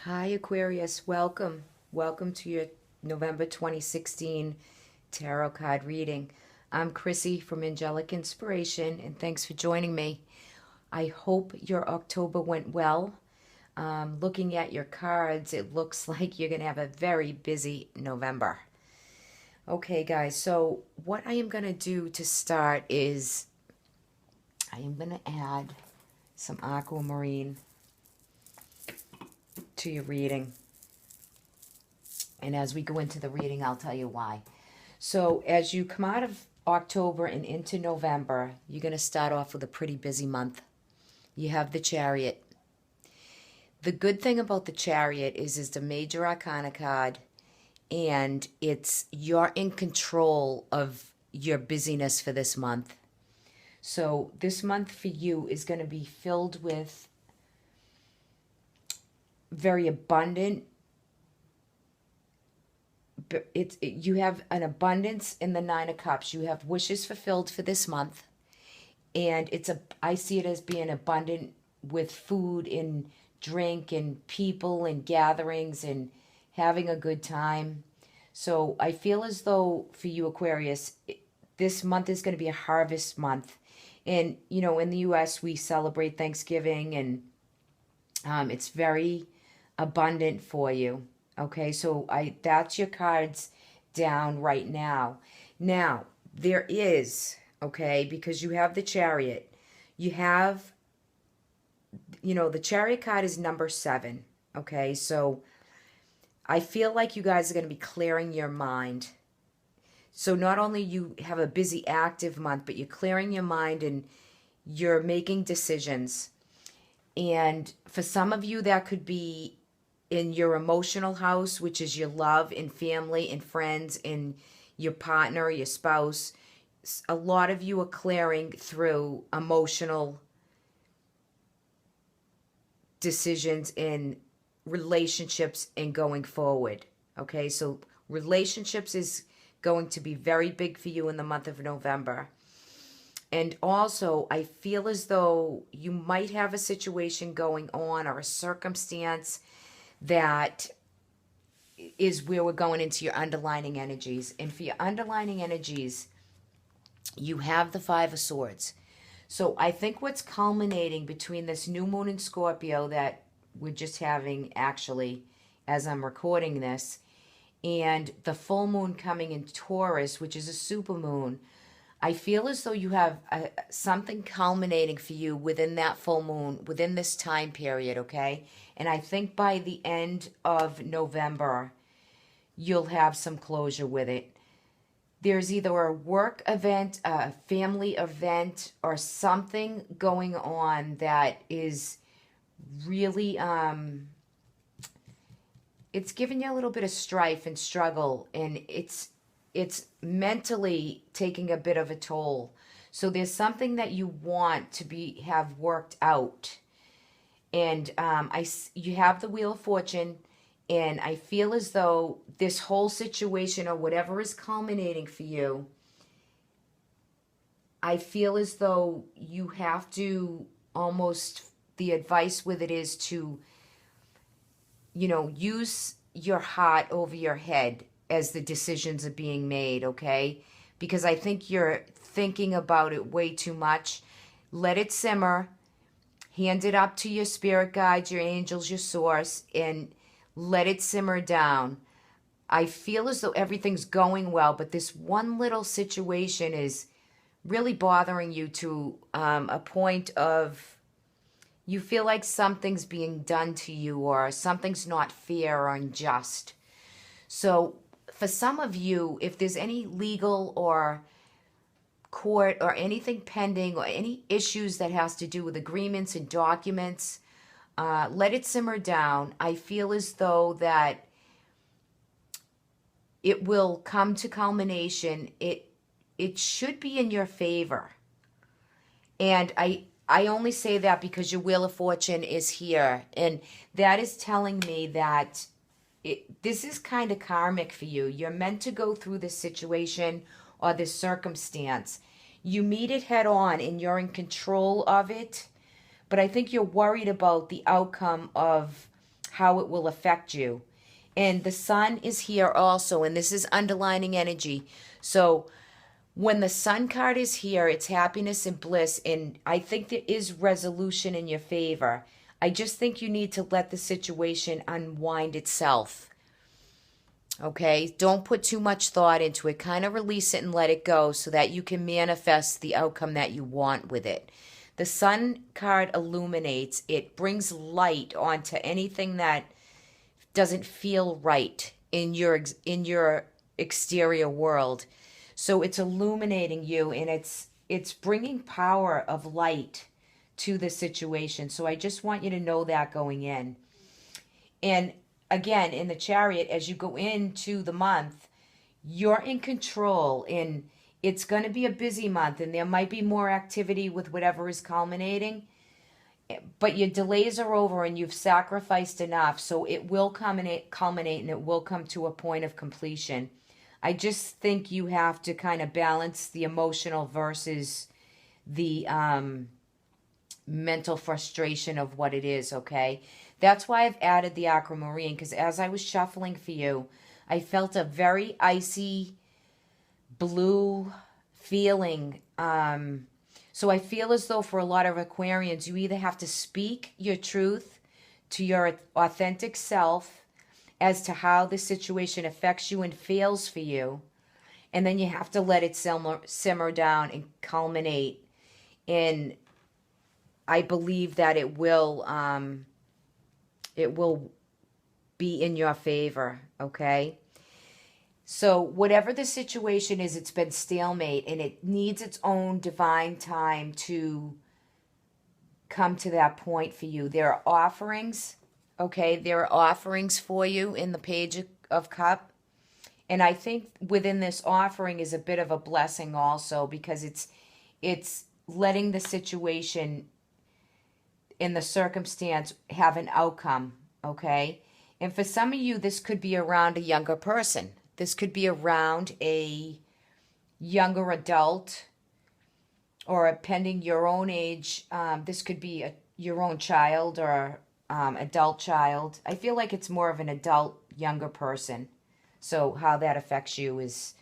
Hi, Aquarius. Welcome. Welcome to your November 2016 tarot card reading. I'm Chrissy from Angelic Inspiration, and thanks for joining me. I hope your October went well. Looking at your cards, it looks like you're going to have a very busy November. Okay, guys, so what I am going to do to start is I am going to add some aquamarine to your reading. And as we go into the reading, I'll tell you why. So as you come out of October and into November, you're going to start off with a pretty busy month. You have the Chariot. The good thing about the Chariot is it's a major arcana card, and you're in control of your busyness for this month. So this month for you is going to be filled with very abundant. You have an abundance in the Nine of Cups. You have wishes fulfilled for this month, and I see it as being abundant with food and drink and people and gatherings and having a good time. So I feel as though for you, Aquarius, this month is going to be a harvest month. And in the U.S. we celebrate Thanksgiving, and it's very abundant for you. Okay, so that's your cards down right now. Now, there is, okay, because you have the Chariot. You have, the Chariot card is number 7. Okay, so I feel like you guys are going to be clearing your mind. So not only you have a busy, active month, but you're clearing your mind and you're making decisions. And for some of you, that could be in your emotional house, which is your love and family and friends and your partner, your spouse. A lot of you are clearing through emotional decisions in relationships and going forward. Okay, so relationships is going to be very big for you in the month of November. And also, I feel as though you might have a situation going on or a circumstance that is where we're going into your underlining energies. And for your underlining energies, you have the Five of Swords. So I think what's culminating between this new moon in Scorpio that we're just having actually as I'm recording this, and the full moon coming in Taurus, which is a super moon, I feel as though you have something culminating for you within that full moon, within this time period, okay? And I think by the end of November, you'll have some closure with it. There's either a work event, a family event, or something going on that is really, it's giving you a little bit of strife and struggle, and it's mentally taking a bit of a toll. So there's something that you want to have worked out. And you have the Wheel of Fortune, and I feel as though this whole situation or whatever is culminating for you, I feel as though you have to the advice with it is to, use your heart over your head as the decisions are being made, okay? Because I think you're thinking about it way too much. Let it simmer. Hand it up to your spirit guides, your angels, your source, and let it simmer down. I feel as though everything's going well, but this one little situation is really bothering you to a point of you feel like something's being done to you or something's not fair or unjust. So for some of you, if there's any legal or court or anything pending or any issues that has to do with agreements and documents, let it simmer down. I feel as though that it will come to culmination. It should be in your favor. And I only say that because your Wheel of Fortune is here, and that is telling me that this is kind of karmic for you. You're meant to go through this situation or this circumstance. You meet it head on and you're in control of it, but I think you're worried about the outcome of how it will affect you. And the sun is here also, and this is underlining energy. So when the sun card is here, it's happiness and bliss, and I think there is resolution in your favor. I just think you need to let the situation unwind itself. Okay? Don't put too much thought into it. Kind of release it and let it go so that you can manifest the outcome that you want with it. The sun card illuminates. It brings light onto anything that doesn't feel right in your exterior world. So it's illuminating you, and it's bringing power of light to the situation. So I just want you to know that going in. And again, in the Chariot, as you go into the month, you're in control, and it's going to be a busy month, and there might be more activity with whatever is culminating. But your delays are over, and you've sacrificed enough, so it will culminate, and it will come to a point of completion. I just think you have to kind of balance the emotional versus the mental frustration of what it is, okay? That's why I've added the aquamarine, because as I was shuffling for you, I felt a very icy blue feeling. So I feel as though for a lot of Aquarians, you either have to speak your truth to your authentic self as to how the situation affects you and feels for you, and then you have to let it simmer down and culminate. And I believe that it will be in your favor, okay? So whatever the situation is, it's been stalemate, and it needs its own divine time to come to that point for you. There are offerings, okay? There are offerings for you in the Page of Cup. And I think within this offering is a bit of a blessing also, because it's letting the situation in the circumstance have an outcome, okay? And for some of you, this could be around a younger person. This could be around a younger adult, or pending your own age. This could be your own child or adult child. I feel like it's more of an adult, younger person. So how that affects you is,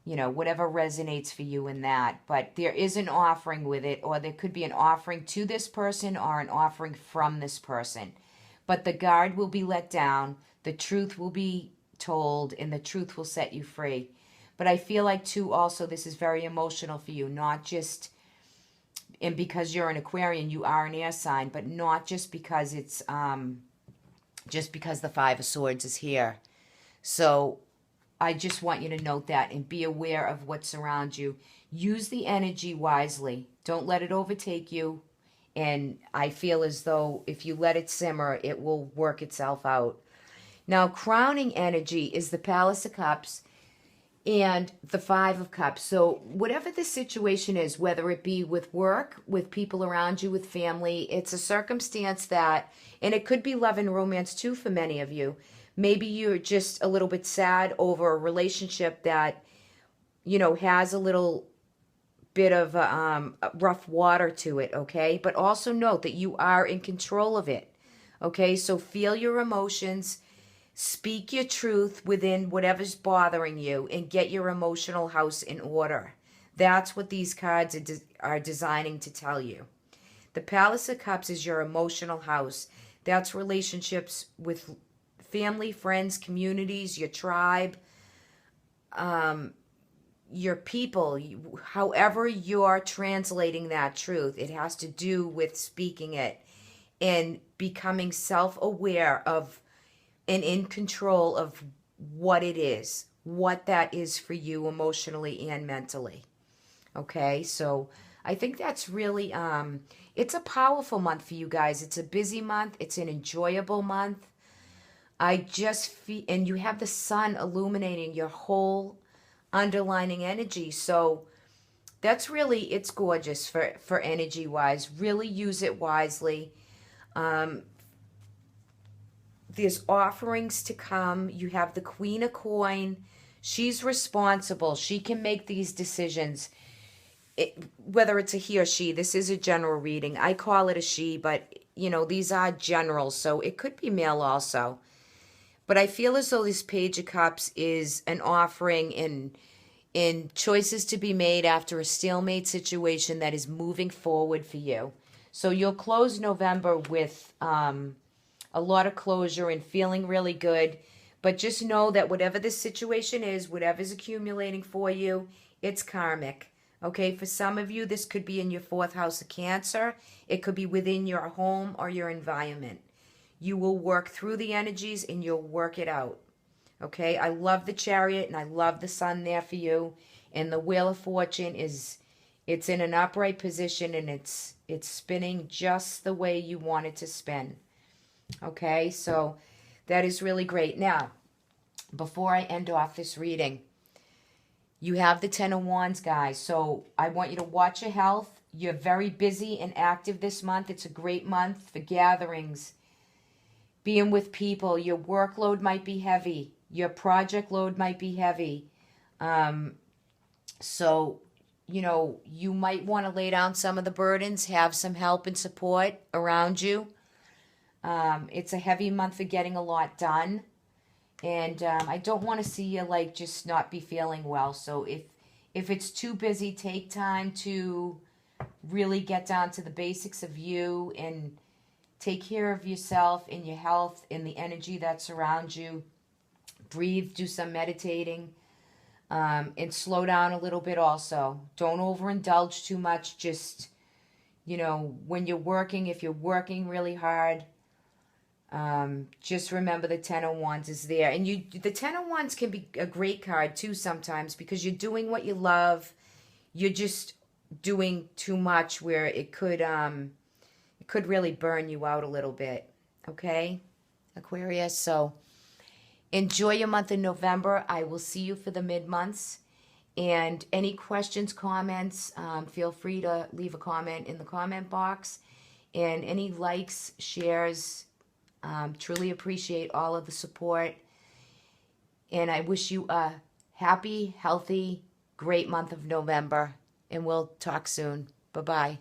whatever resonates for you in that. But there is an offering with it, or there could be an offering to this person or an offering from this person. But the guard will be let down. The truth will be told, and the truth will set you free. But I feel like too also this is very emotional for you, not just, and because you're an Aquarian, you are an air sign, but not just because it's just because the Five of Swords is here. So I just want you to note that and be aware of what's around you. Use the energy wisely. Don't let it overtake you. And I feel as though if you let it simmer, it will work itself out. Now, crowning energy is the Palace of Cups and the Five of Cups. So whatever the situation is, whether it be with work, with people around you, with family, it's a circumstance that, and it could be love and romance too for many of you. Maybe you're just a little bit sad over a relationship that, has a little bit of rough water to it, okay? But also note that you are in control of it, okay? So feel your emotions. Speak your truth within whatever's bothering you, and get your emotional house in order. That's what these cards are designing to tell you. The Palace of Cups is your emotional house. That's relationships with family, friends, communities, your tribe, your people. However you're translating that truth, it has to do with speaking it and becoming self-aware of and in control of what it is, what that is for you emotionally and mentally. Okay, so I think that's really, it's a powerful month for you guys. It's a busy month. It's an enjoyable month. I just feel, and you have the sun illuminating your whole underlining energy. So that's really, it's gorgeous for energy-wise. Really use it wisely. There's offerings to come. You have the Queen of Coin. She's responsible. She can make these decisions. Whether it's a he or she, this is a general reading. I call it a she, but these are general, so it could be male also. But I feel as though this Page of Cups is an offering in choices to be made after a stalemate situation that is moving forward for you. So you'll close November with a lot of closure and feeling really good. But just know that whatever the situation is, whatever's accumulating for you, it's karmic. Okay, for some of you, this could be in your 4th house of Cancer. It could be within your home or your environment. You will work through the energies and you'll work it out. Okay, I love the Chariot and I love the Sun there for you. And the Wheel of Fortune it's in an upright position and it's spinning just the way you want it to spin. Okay, so that is really great. Now, before I end off this reading, you have the Ten of Wands, guys. So I want you to watch your health. You're very busy and active this month. It's a great month for gatherings, being with people. Your workload might be heavy. Your project load might be heavy. So, you might want to lay down some of the burdens, have some help and support around you. It's a heavy month for getting a lot done. And I don't want to see you just not be feeling well. So if it's too busy, take time to really get down to the basics of you and take care of yourself and your health and the energy that surrounds you. Breathe, do some meditating, and slow down a little bit also. Don't overindulge too much. Just, when you're working, if you're working really hard, just remember the Ten of Wands is there. And the Ten of Wands can be a great card too sometimes because you're doing what you love. You're just doing too much where it could really burn you out a little bit. Okay, Aquarius? So enjoy your month in November. I will see you for the mid-months. And any questions, comments, feel free to leave a comment in the comment box. And any likes, shares, truly appreciate all of the support. And I wish you a happy, healthy, great month of November. And we'll talk soon. Bye-bye.